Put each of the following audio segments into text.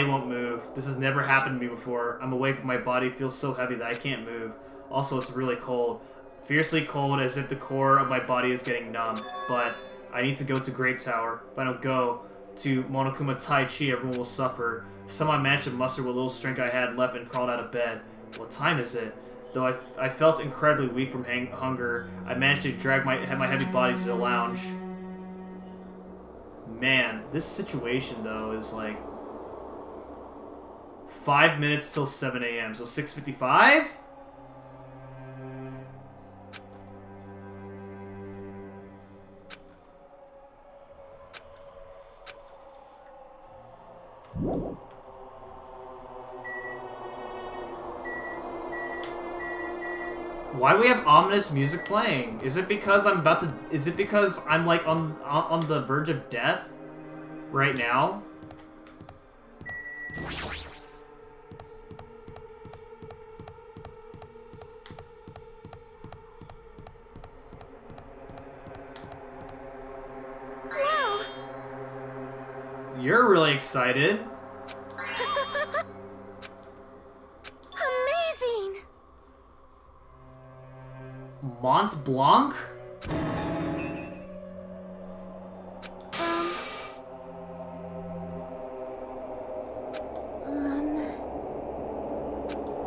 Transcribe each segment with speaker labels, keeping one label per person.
Speaker 1: body won't move. This has never happened to me before. I'm awake, but my body feels so heavy that I can't move. Also, it's really cold. Fiercely cold, as if the core of my body is getting numb. But I need to go to Grape Tower. If I don't go to Monokuma Tai Chi, everyone will suffer. Somehow I managed to muster what little strength I had left and crawled out of bed. What time is it? Though I felt incredibly weak from hunger, I managed to drag my heavy body to the lounge. Man, this situation, though, is like 5 minutes till 7 a.m. So 6:55? Why do we have ominous music playing? Is it because I'm about to... Is it because I'm, like, on the verge of death right now?
Speaker 2: Wow!
Speaker 1: You're really excited.
Speaker 2: Amazing!
Speaker 1: Mont Blanc?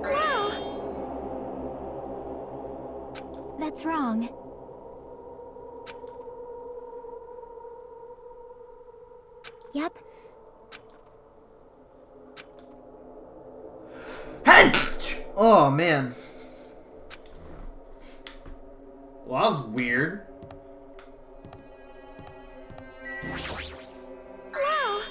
Speaker 2: No! That's wrong. Yep.
Speaker 1: Oh, man. Well, that was weird.
Speaker 2: Wow!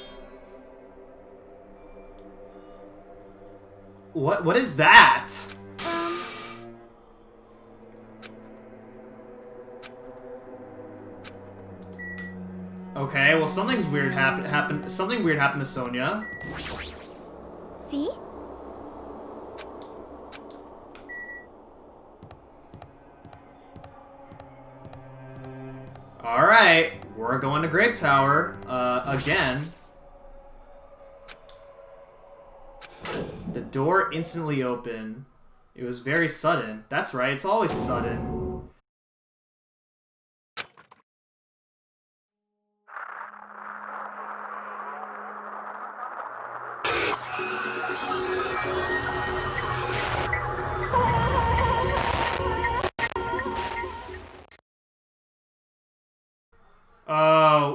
Speaker 1: What is that? Okay, well something's weird something weird happened to Sonia.
Speaker 2: See?
Speaker 1: Alright, we're going to Grape Tower, again. The door instantly opened. It was very sudden. That's right, it's always sudden.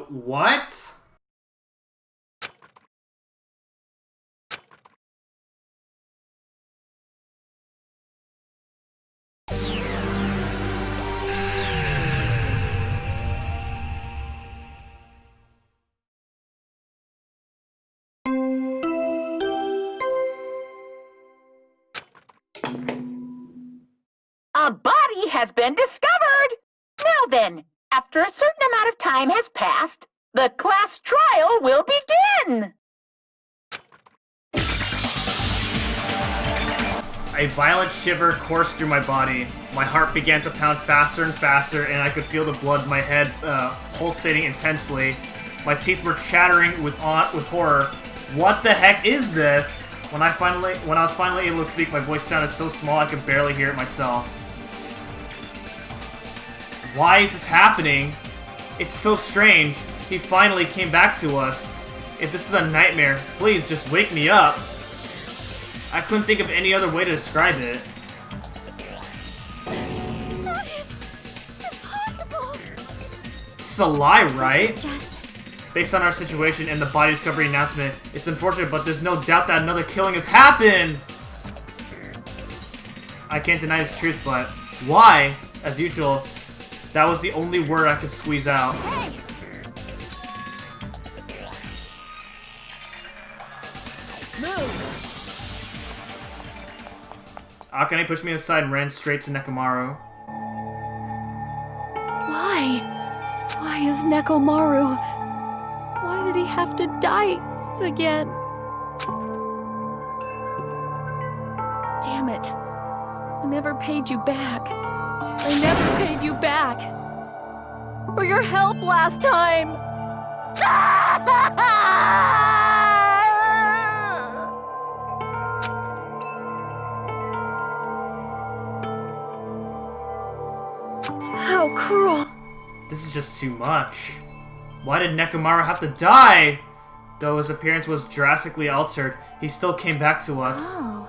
Speaker 1: What?
Speaker 3: A body has been discovered! Now then, after a certain amount of time has passed, the class trial will begin!
Speaker 1: A violent shiver coursed through my body. My heart began to pound faster and faster, and I could feel the blood in my head pulsating intensely. My teeth were chattering with horror. What the heck is this? When I was finally able to speak, my voice sounded so small I could barely hear it myself. Why is this happening? It's so strange. He finally came back to us. If this is a nightmare, please just wake me up. I couldn't think of any other way to describe it.
Speaker 2: That is impossible!
Speaker 1: It's a lie, right?
Speaker 2: Just...
Speaker 1: Based on our situation and the body discovery announcement, it's unfortunate, but there's no doubt that another killing has happened! I can't deny this truth, but why? As usual, that was the only word I could squeeze out.
Speaker 2: Hey! Move!
Speaker 1: Akane pushed me aside and ran straight to Nekomaru.
Speaker 4: Why? Why is Nekomaru? Why did he have to die again? Damn it. I never paid you back. I never paid you back. For your help last time. so cruel.
Speaker 1: This is just too much. Why did Nekomaru have to die? Though his appearance was drastically altered, he still came back to us.
Speaker 2: Oh.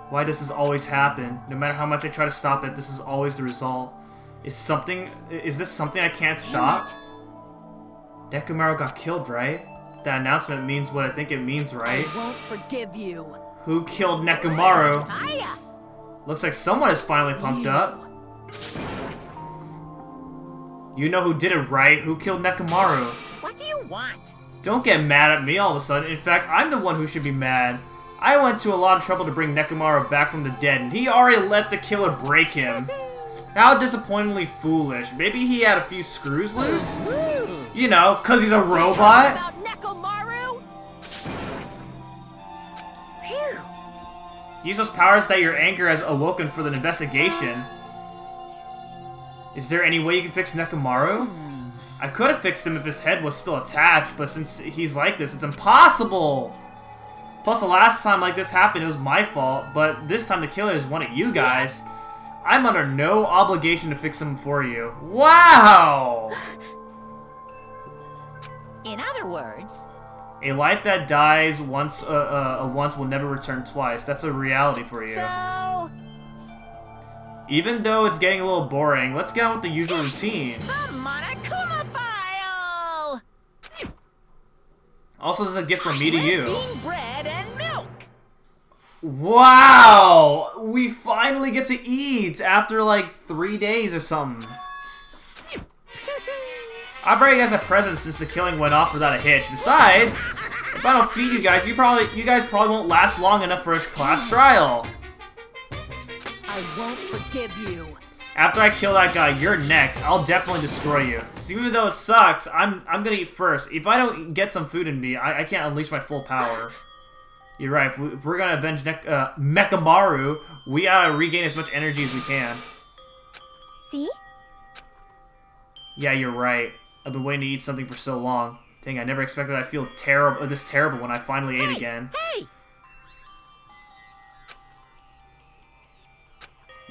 Speaker 1: Why does this always happen? No matter how much I try to stop it, this is always the result. Is this something I can't stop? Nekomaru got killed, right? That announcement means what I think it means, right?
Speaker 4: I won't forgive you.
Speaker 1: Who killed Nekomaru?
Speaker 3: Hiya!
Speaker 1: Looks like someone is finally pumped up. You know who did it, right? Who killed Nekomaru?
Speaker 3: What do you want?
Speaker 1: Don't get mad at me all of a sudden. In fact, I'm the one who should be mad. I went to a lot of trouble to bring Nekomaru back from the dead, and he already let the killer break him. How disappointingly foolish. Maybe he had a few screws loose? You know, 'cause he's a robot?
Speaker 4: About Nekomaru? Phew.
Speaker 1: Use those powers that your anger has awoken for the investigation. Is there any way you can fix Nekomaru? I could have fixed him if his head was still attached, but since he's like this, it's impossible! Plus, the last time like this happened, it was my fault, but this time the killer is one of you guys. I'm under no obligation to fix him for you. Wow!
Speaker 3: In other words,
Speaker 1: A life that dies once will never return twice. That's a reality for you.
Speaker 3: so
Speaker 1: Even though it's getting a little boring, let's get on with the usual routine.
Speaker 3: the Monokuma file!
Speaker 1: Also, this is a gift from me to you.
Speaker 3: Bean bread and milk!
Speaker 1: Wow! We finally get to eat after like 3 days or something. I brought you guys a present since the killing went off without a hitch. Besides, if I don't feed you guys, you guys probably won't last long enough for a class trial.
Speaker 4: I won't forgive you.
Speaker 1: After I kill that guy, you're next. I'll definitely destroy you. So even though it sucks, I'm gonna eat first. If I don't get some food in me, I can't unleash my full power. You're right. If we're gonna avenge Nekomaru, we gotta regain as much energy as we can.
Speaker 2: See?
Speaker 1: Yeah, you're right. I've been waiting to eat something for so long. Dang, I never expected I'd feel this terrible when I finally ate again.
Speaker 3: Hey!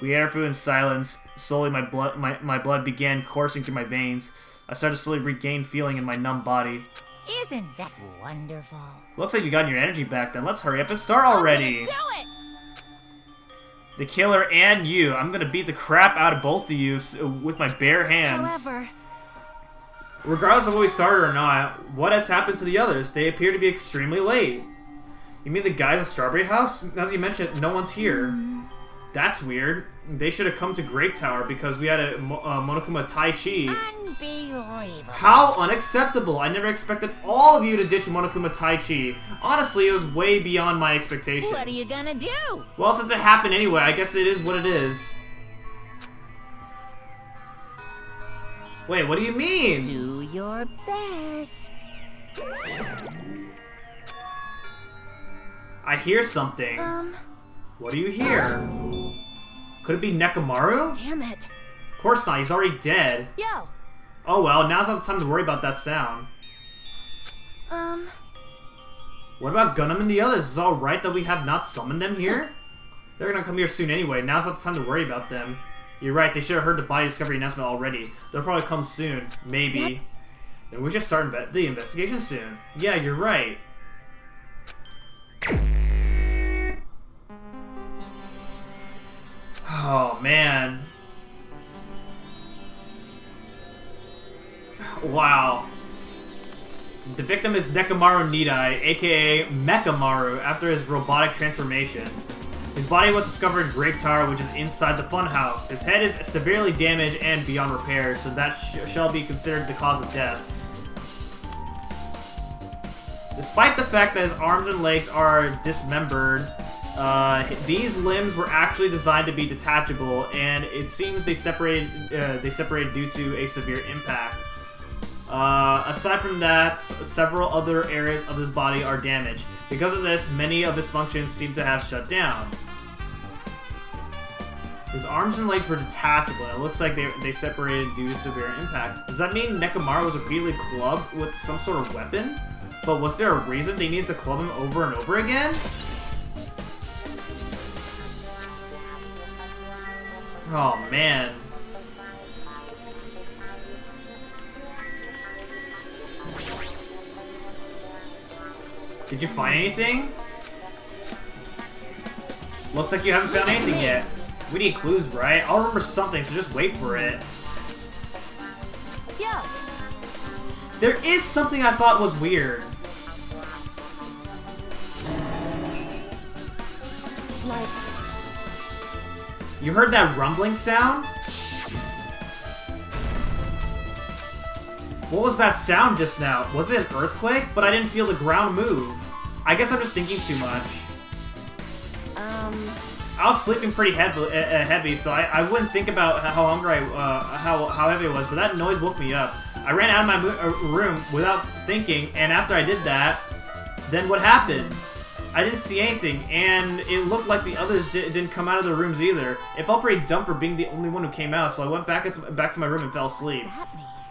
Speaker 1: We ate our food in silence. Slowly, my blood began coursing through my veins. I started to slowly regain feeling in my numb body.
Speaker 3: Isn't that wonderful?
Speaker 1: Looks like you got your energy back then. Let's hurry up and start already.
Speaker 4: Do it!
Speaker 1: The killer and you. I'm gonna beat the crap out of both of you with my bare hands.
Speaker 4: However,
Speaker 1: Regardless of what we started or not, what has happened to the others? They appear to be extremely late. You mean the guys in Strawberry House? Now that you mention it, no one's here. That's weird. They should have come to Grape Tower because we had a Monokuma Tai Chi.
Speaker 3: Unbelievable.
Speaker 1: How unacceptable! I never expected all of you to ditch Monokuma Tai Chi. Honestly, it was way beyond my expectations.
Speaker 3: What are you gonna do?
Speaker 1: Well, since it happened anyway, I guess it is what it is. Wait, what do you mean?
Speaker 3: Do your best.
Speaker 1: I hear something. What do you hear? Could it be Nekomaru?
Speaker 4: damn it.
Speaker 1: Of course not, he's already dead.
Speaker 4: Yo.
Speaker 1: Oh well, now's not the time to worry about that sound. What about Gunham and the others? Is it alright that we have not summoned them here? They're gonna come here soon anyway, now's not the time to worry about them. You're right, they should have heard the body discovery announcement already. They'll probably come soon. Maybe.
Speaker 4: Yep.
Speaker 1: Then we should start the investigation soon. Yeah, you're right. Oh, man. Wow. The victim is Nekomaru Nidai, aka Mechamaru, after his robotic transformation. His body was discovered in Grape Tower, which is inside the Funhouse. His head is severely damaged and beyond repair, so that shall be considered the cause of death. Despite the fact that his arms and legs are dismembered, these limbs were actually designed to be detachable, and it seems they separated due to a severe impact. Aside from that, several other areas of his body are damaged. Because of this, many of his functions seem to have shut down. His arms and legs were detachable, and it looks like they separated due to severe impact. Does that mean Nekomaru was repeatedly clubbed with some sort of weapon? But was there a reason they needed to club him over and over again? Oh man. Did you find anything? Looks like you haven't found anything yet. We need clues, right? I'll remember something, so just wait for it.
Speaker 2: Yeah.
Speaker 1: There is something I thought was weird.
Speaker 2: Like,
Speaker 1: You heard that rumbling sound? What was that sound just now? Was it an earthquake? But I didn't feel the ground move. I guess I'm just thinking too much. I was sleeping pretty heavy, so I wouldn't think about how hungry how heavy it was. But that noise woke me up. I ran out of my room without thinking, and after I did that, then what happened? I didn't see anything, and it looked like the others didn't come out of their rooms either. It felt pretty dumb for being the only one who came out, so I went back to my room and fell asleep.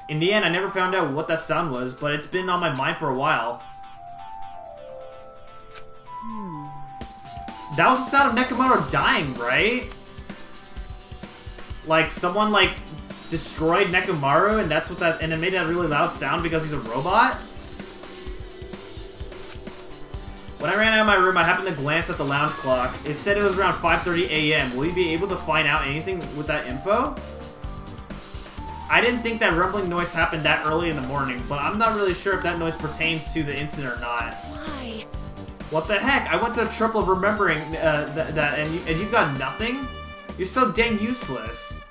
Speaker 1: In the end, I never found out what that sound was, but it's been on my mind for a while. That was the sound of Nekomaru dying, right? Like, someone, like, destroyed Nekomaru, and that's what and it made that really loud sound because he's a robot? When I ran out of my room, I happened to glance at the lounge clock. It said it was around 5:30 a.m. Will you be able to find out anything with that info? I didn't think that rumbling noise happened that early in the morning, but I'm not really sure if that noise pertains to the incident or not.
Speaker 4: Why?
Speaker 1: What the heck? I went to the trouble of remembering that, and you've got nothing? You're so dang useless.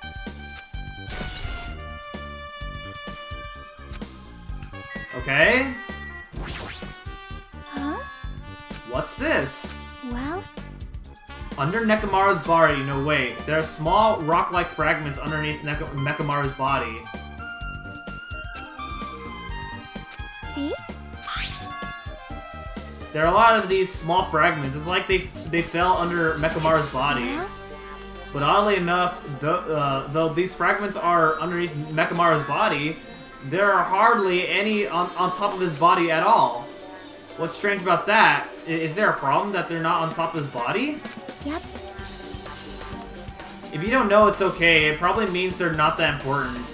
Speaker 1: Okay.
Speaker 2: huh?
Speaker 1: What's this?
Speaker 2: Well,
Speaker 1: Under Nekomaru's body, no wait. There are small rock-like fragments underneath Nekomaru's body.
Speaker 2: see?
Speaker 1: There are a lot of these small fragments. It's like they fell under Nekomaru's body.
Speaker 2: Huh?
Speaker 1: But oddly enough, though these fragments are underneath Nekomaru's body, there are hardly any on top of his body at all. What's strange about that? Is there a problem that they're not on top of his body?
Speaker 2: Yep.
Speaker 1: If you don't know, it's okay. It probably means they're not that important.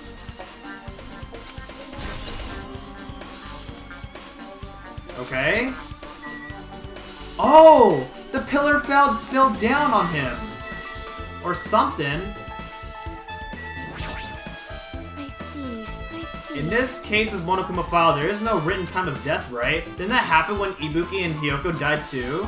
Speaker 1: Okay. Oh! The pillar fell down on him! Or something.
Speaker 2: I see.
Speaker 1: In this case's Monokuma file, there is no written time of death, right? Didn't that happen when Ibuki and Hiyoko died too?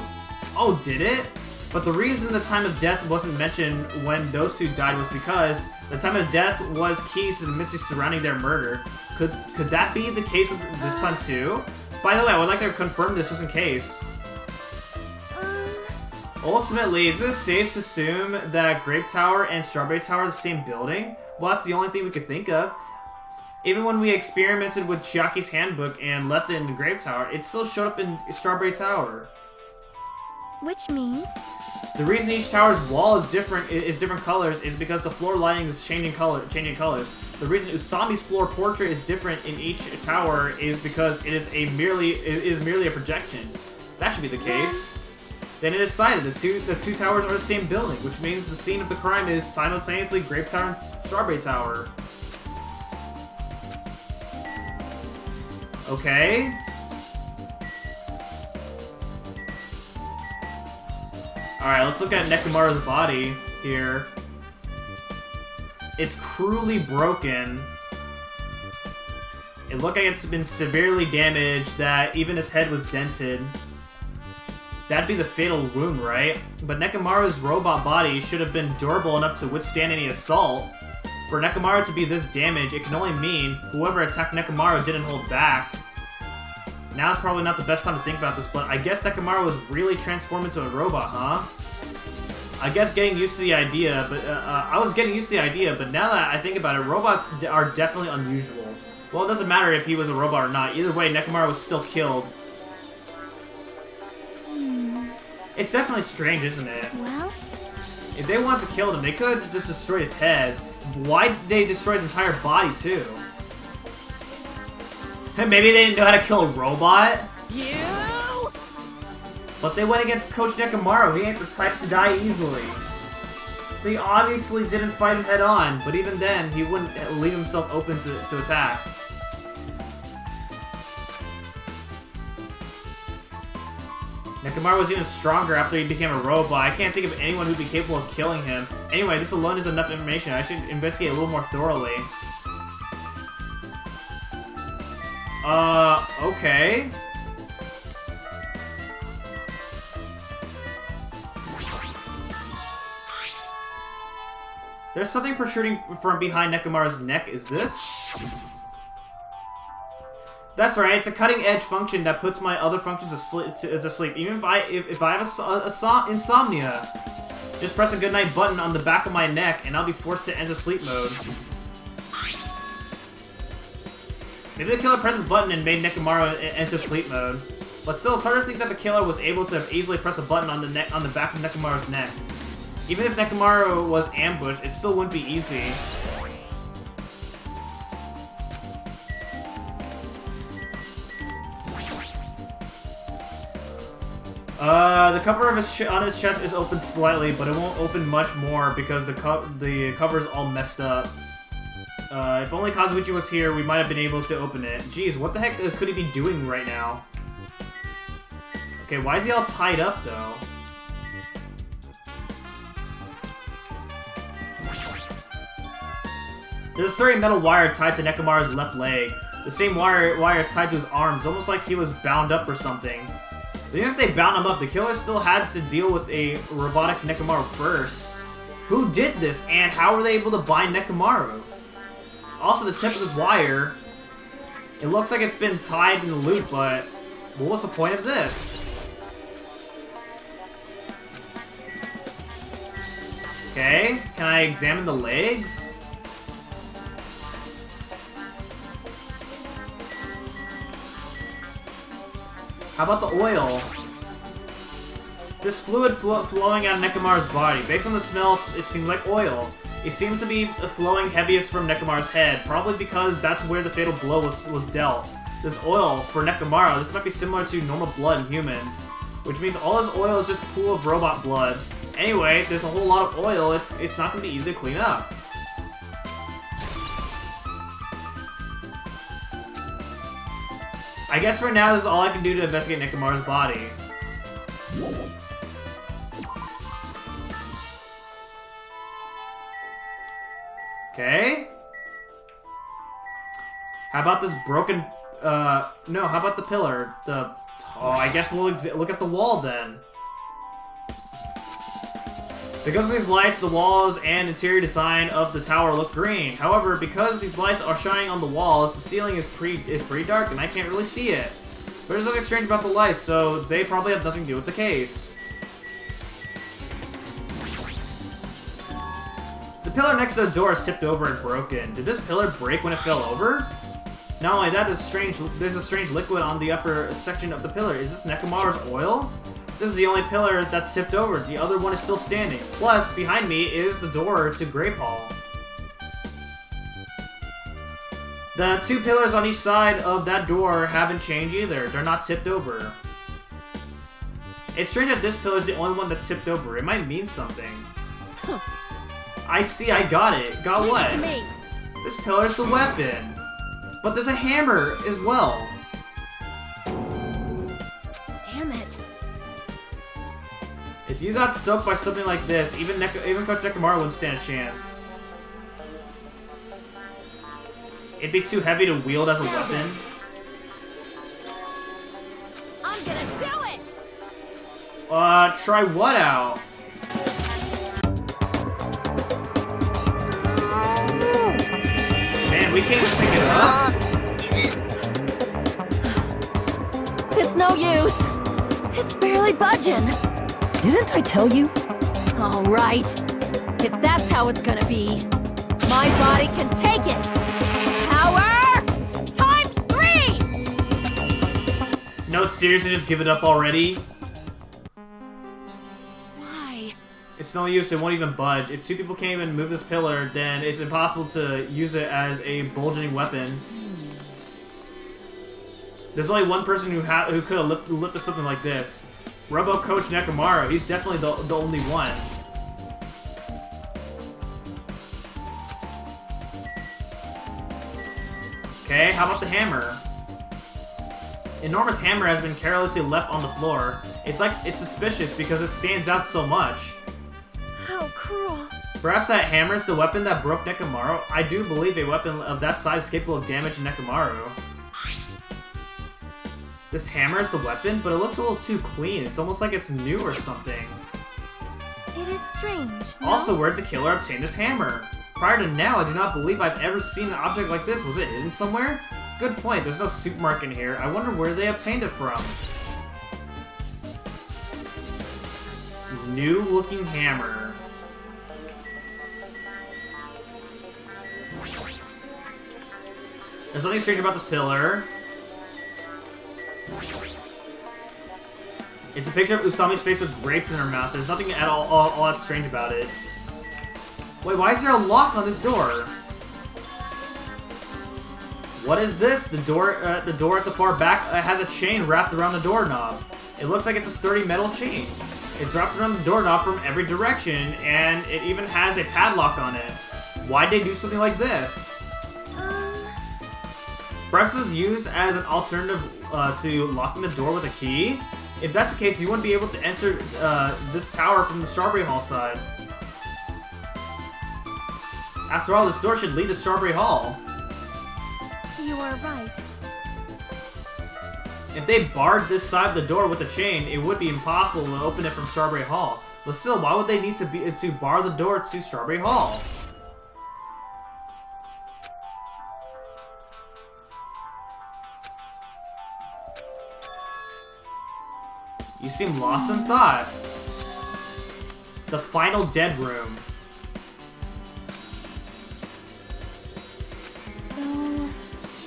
Speaker 1: Oh, did it? But the reason the time of death wasn't mentioned when those two died was because the time of death was key to the mystery surrounding their murder. Could that be the case of this time too? By the way, I would like to confirm this just in case. Ultimately, is it safe to assume that Grape Tower and Strawberry Tower are the same building? Well, that's the only thing we could think of. Even when we experimented with Chiaki's handbook and left it in the Grape Tower, it still showed up in Strawberry Tower.
Speaker 2: Which means?
Speaker 1: The reason each tower's wall is different colors is because the floor lighting is changing colors. The reason Usami's floor portrait is different in each tower is because it is merely a projection. That should be the case. Then it is decided the two towers are the same building, which means the scene of the crime is simultaneously Grape Tower and Strawberry Tower. Okay. Alright, let's look at Nekomaru's body here. It's cruelly broken. It looked like it's been severely damaged, that even his head was dented. That'd be the fatal wound, right? But Nekomaru's robot body should have been durable enough to withstand any assault. For Nekomaru to be this damaged, it can only mean whoever attacked Nekomaru didn't hold back. Now's probably not the best time to think about this, but I guess Nekomaru was really transformed into a robot, huh? I guess getting used to the idea, but I was getting used to the idea, but now that I think about it, robots are definitely unusual. Well, it doesn't matter if he was a robot or not. Either way, Nekomaru was still killed. It's definitely strange, isn't it?
Speaker 2: Well,
Speaker 1: If they wanted to kill him, they could just destroy his head. Why'd they destroy his entire body, too? Maybe they didn't know how to kill a robot?
Speaker 4: You!
Speaker 1: But they went against Coach Nekomaru. He ain't the type to die easily. They obviously didn't fight him head on, but even then, he wouldn't leave himself open to attack. Nekomaru was even stronger after he became a robot. I can't think of anyone who'd be capable of killing him. Anyway, this alone is enough information. I should investigate a little more thoroughly. Okay. There's something protruding from behind Nekomaru's neck. Is this? That's right, it's a cutting-edge function that puts my other functions to sleep. Even if I have insomnia. Just press a goodnight button on the back of my neck, and I'll be forced to enter sleep mode. Maybe the killer pressed his button and made Nekomaru enter sleep mode. But still, it's hard to think that the killer was able to easily press a button on the back of Nekomaru's neck. Even if Nekomaru was ambushed, it still wouldn't be easy. The cover of on his chest is open slightly, but it won't open much more because the cover is all messed up. If only Kazuichi was here, we might have been able to open it. Jeez, what the heck could he be doing right now? Okay, why is he all tied up, though? There's a sturdy metal wire tied to Nekomaru's left leg. The same wire is tied to his arms, almost like he was bound up or something. But even if they bound him up, the killer still had to deal with a robotic Nekomaru first. Who did this, and how were they able to bind Nekomaru? Also, the tip of this wire, it looks like it's been tied in a loop, but what was the point of this? Okay, can I examine the legs? How about the oil? This fluid flowing out of Nekomaru's body. Based on the smell, it seems like oil. It seems to be flowing heaviest from Nekomaru's head, probably because that's where the fatal blow was dealt. This oil, for Nekomaru, this might be similar to normal blood in humans, which means all this oil is just a pool of robot blood. Anyway, there's a whole lot of oil, it's not going to be easy to clean up. I guess for now, this is all I can do to investigate Nekomaru's body. Okay. How about this broken... no, how about the pillar? Oh, I guess we'll look at the wall then. Because of these lights, the walls and interior design of the tower look green. However, because these lights are shining on the walls, the ceiling is pretty dark and I can't really see it. But there's nothing strange about the lights, so they probably have nothing to do with the case. The pillar next to the door is tipped over and broken. Did this pillar break when it fell over? Not only that, there's a strange liquid on the upper section of the pillar. Is this Nekomaru's oil? This is the only pillar that's tipped over. The other one is still standing. Plus, behind me is the door to Grape Hall. The two pillars on each side of that door haven't changed either. They're not tipped over. It's strange that this pillar is the only one that's tipped over. It might mean something.
Speaker 4: Huh.
Speaker 1: I see, I got it. Got what?
Speaker 4: To me.
Speaker 1: This pillar is the weapon. But there's a hammer as well.
Speaker 4: Damn it.
Speaker 1: If you got soaked by something like this, even Coach Nekomaru wouldn't stand a chance. It'd be too heavy to wield as a weapon.
Speaker 4: I'm gonna do it!
Speaker 1: Try what out? Man, we can't even pick it up?
Speaker 4: It's no use. It's barely budging.
Speaker 5: Didn't I tell you?
Speaker 4: All right. If that's how it's gonna be, my body can take it. Power times 3!
Speaker 1: No, seriously, just give it up already?
Speaker 4: Why?
Speaker 1: It's no use, it won't even budge. If two people can't even move this pillar, then it's impossible to use it as a bulging weapon. There's only one person who could have lifted something like this. Robo Coach Nekomaru, he's definitely the only one. Okay, how about the hammer? enormous hammer has been carelessly left on the floor. It's suspicious because it stands out so much.
Speaker 2: How cruel.
Speaker 1: Perhaps that hammer is the weapon that broke Nekomaru? I do believe a weapon of that size is capable of damaging Nekomaru. This hammer is the weapon, but it looks a little too clean. It's almost like it's new or something.
Speaker 2: It is strange. No?
Speaker 1: Also, where did the killer obtain this hammer? Prior to now, I do not believe I've ever seen an object like this. Was it hidden somewhere? Good point. There's no soup mark in here. I wonder where they obtained it from. New looking hammer. There's nothing strange about this pillar. It's a picture of Usami's face with grapes in her mouth. There's nothing at all that strange about it. Wait, why is there a lock on this door? What is this? The door at the far back has a chain wrapped around the doorknob. It looks like it's a sturdy metal chain. It's wrapped around the doorknob from every direction, and it even has a padlock on it. Why'd they do something like this? Perhaps it was used as an alternative to locking the door with a key? If that's the case, you wouldn't be able to enter this tower from the Strawberry Hall side. After all, this door should lead to Strawberry Hall.
Speaker 2: You are right.
Speaker 1: If they barred this side of the door with a chain, it would be impossible to open it from Strawberry Hall. But still, why would they need to bar the door to Strawberry Hall? You seem lost in thought. The final dead room.
Speaker 2: So...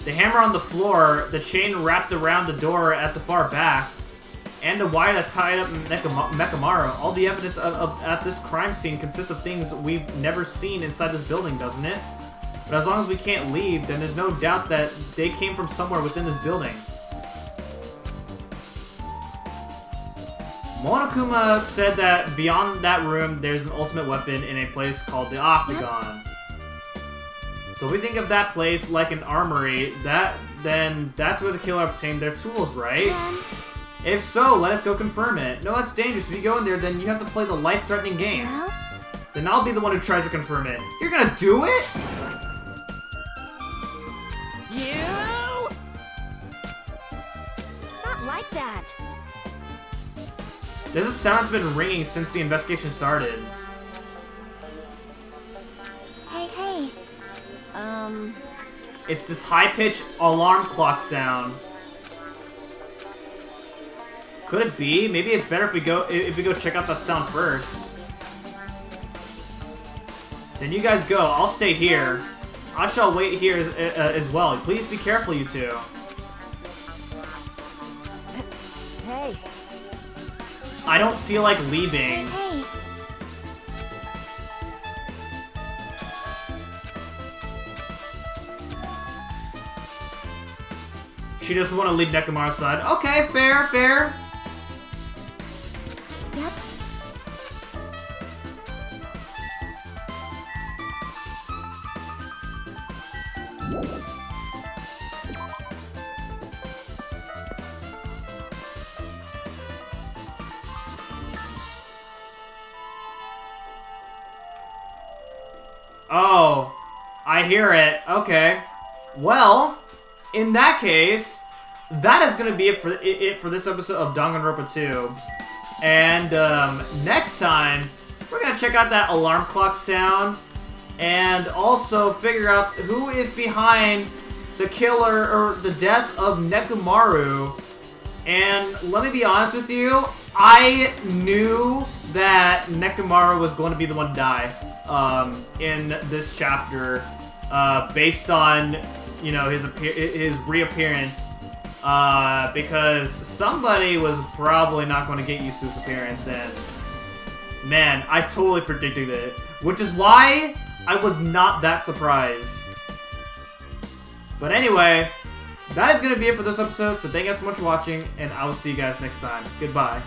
Speaker 1: The hammer on the floor, the chain wrapped around the door at the far back, and the wire that tied up Mekamaru. All the evidence at this crime scene consists of things we've never seen inside this building, doesn't it? But as long as we can't leave, then there's no doubt that they came from somewhere within this building. Monokuma said that beyond that room, there's an ultimate weapon in a place called the Octagon. So if we think of that place like an armory, then that's where the killer obtained their tools, right? If so, let us go confirm it. No, that's dangerous. If you go in there, then you have to play the life-threatening game.
Speaker 2: Well?
Speaker 1: Then I'll be the one who tries to confirm it. You're gonna do it?
Speaker 4: You!
Speaker 2: It's not like that.
Speaker 1: There's a sound that's been ringing since the investigation started.
Speaker 2: Hey, hey.
Speaker 1: It's this high-pitched alarm clock sound. Could it be? Maybe it's better if we go check out that sound first. Then you guys go. I'll stay here. I shall wait here as well. Please be careful, you two.
Speaker 4: Hey.
Speaker 1: I don't feel like leaving.
Speaker 2: Hey.
Speaker 1: She doesn't want to leave Nekomaru's side. Okay, fair, fair.
Speaker 2: Yep.
Speaker 1: Oh, I hear it. Okay. Well, in that case, that is going to be it for this episode of Danganronpa 2. And next time, we're going to check out that alarm clock sound and also figure out who is behind the killer or the death of Nekomaru. And let me be honest with you, I knew that Nekomaru was going to be the one to die in this chapter based on, you know, his reappearance, because somebody was probably not going to get used to his appearance, and man, I totally predicted it, which is why I was not that surprised. But anyway, that is going to be it for this episode, so thank you guys so much for watching, and I will see you guys next time. Goodbye.